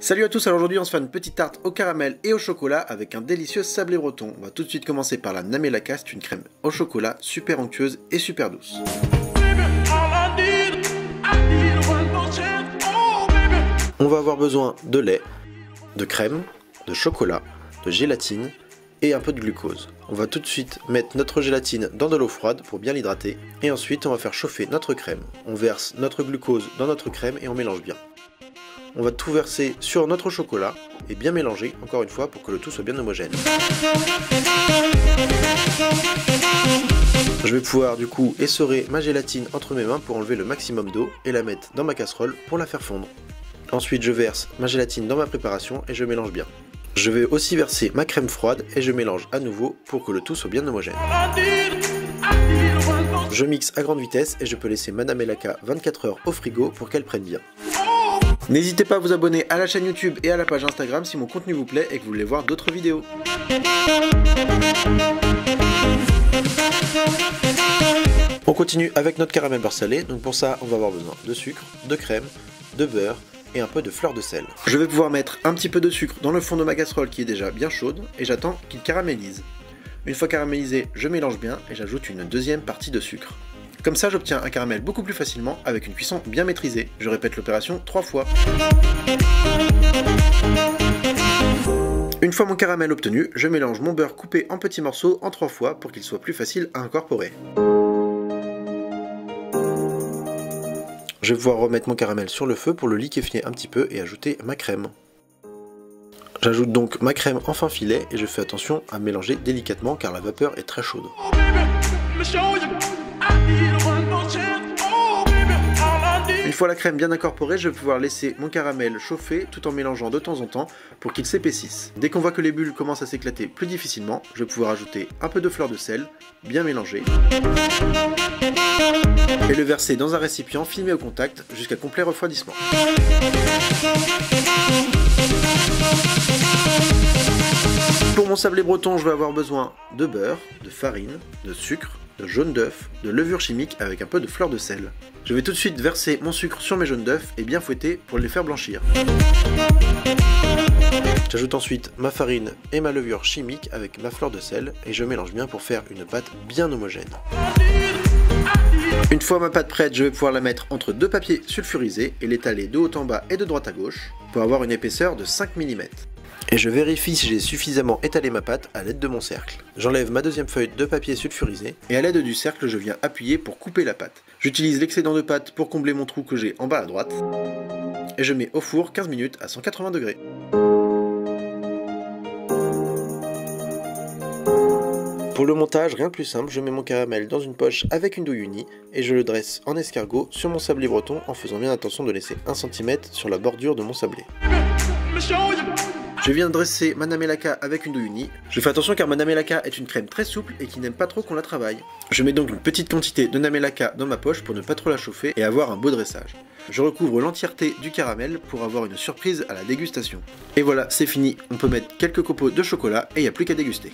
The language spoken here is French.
Salut à tous, alors aujourd'hui on se fait une petite tarte au caramel et au chocolat avec un délicieux sablé breton. On va tout de suite commencer par la Namelaka, c'est une crème au chocolat super onctueuse et super douce. On va avoir besoin de lait, de crème, de chocolat, de gélatine et un peu de glucose. On va tout de suite mettre notre gélatine dans de l'eau froide pour bien l'hydrater et ensuite on va faire chauffer notre crème. On verse notre glucose dans notre crème et on mélange bien. On va tout verser sur notre chocolat et bien mélanger encore une fois pour que le tout soit bien homogène. Je vais pouvoir du coup essorer ma gélatine entre mes mains pour enlever le maximum d'eau et la mettre dans ma casserole pour la faire fondre. Ensuite je verse ma gélatine dans ma préparation et je mélange bien. Je vais aussi verser ma crème froide et je mélange à nouveau pour que le tout soit bien homogène. Je mixe à grande vitesse et je peux laisser ma Namelaka 24 heures au frigo pour qu'elle prenne bien. N'hésitez pas à vous abonner à la chaîne YouTube et à la page Instagram si mon contenu vous plaît et que vous voulez voir d'autres vidéos. On continue avec notre caramel beurre salé, donc pour ça on va avoir besoin de sucre, de crème, de beurre et un peu de fleur de sel. Je vais pouvoir mettre un petit peu de sucre dans le fond de ma casserole qui est déjà bien chaude et j'attends qu'il caramélise. Une fois caramélisé, je mélange bien et j'ajoute une deuxième partie de sucre. Comme ça, j'obtiens un caramel beaucoup plus facilement avec une cuisson bien maîtrisée. Je répète l'opération 3 fois. Une fois mon caramel obtenu, je mélange mon beurre coupé en petits morceaux en 3 fois pour qu'il soit plus facile à incorporer. Je vais pouvoir remettre mon caramel sur le feu pour le liquéfier un petit peu et ajouter ma crème. J'ajoute donc ma crème en fin filet et je fais attention à mélanger délicatement car la vapeur est très chaude. Une fois la crème bien incorporée, je vais pouvoir laisser mon caramel chauffer tout en mélangeant de temps en temps pour qu'il s'épaississe. Dès qu'on voit que les bulles commencent à s'éclater plus difficilement, je vais pouvoir ajouter un peu de fleur de sel, bien mélanger, et le verser dans un récipient filmé au contact jusqu'à complet refroidissement. Pour mon sablé breton, je vais avoir besoin de beurre, de farine, de sucre, de jaune d'œuf, de levure chimique avec un peu de fleur de sel. Je vais tout de suite verser mon sucre sur mes jaunes d'œuf et bien fouetter pour les faire blanchir. J'ajoute ensuite ma farine et ma levure chimique avec ma fleur de sel et je mélange bien pour faire une pâte bien homogène. Une fois ma pâte prête, je vais pouvoir la mettre entre deux papiers sulfurisés et l'étaler de haut en bas et de droite à gauche pour avoir une épaisseur de 5 mm. Et je vérifie si j'ai suffisamment étalé ma pâte à l'aide de mon cercle. J'enlève ma deuxième feuille de papier sulfurisé et à l'aide du cercle je viens appuyer pour couper la pâte. J'utilise l'excédent de pâte pour combler mon trou que j'ai en bas à droite et je mets au four 15 minutes à 180 degrés. Pour le montage, rien de plus simple, je mets mon caramel dans une poche avec une douille unie et je le dresse en escargot sur mon sablé breton en faisant bien attention de laisser 1 cm sur la bordure de mon sablé. Je viens de dresser ma Namelaka avec une douille unie. Je fais attention car ma Namelaka est une crème très souple et qui n'aime pas trop qu'on la travaille. Je mets donc une petite quantité de Namelaka dans ma poche pour ne pas trop la chauffer et avoir un beau dressage. Je recouvre l'entièreté du caramel pour avoir une surprise à la dégustation. Et voilà, c'est fini. On peut mettre quelques copeaux de chocolat et il n'y a plus qu'à déguster.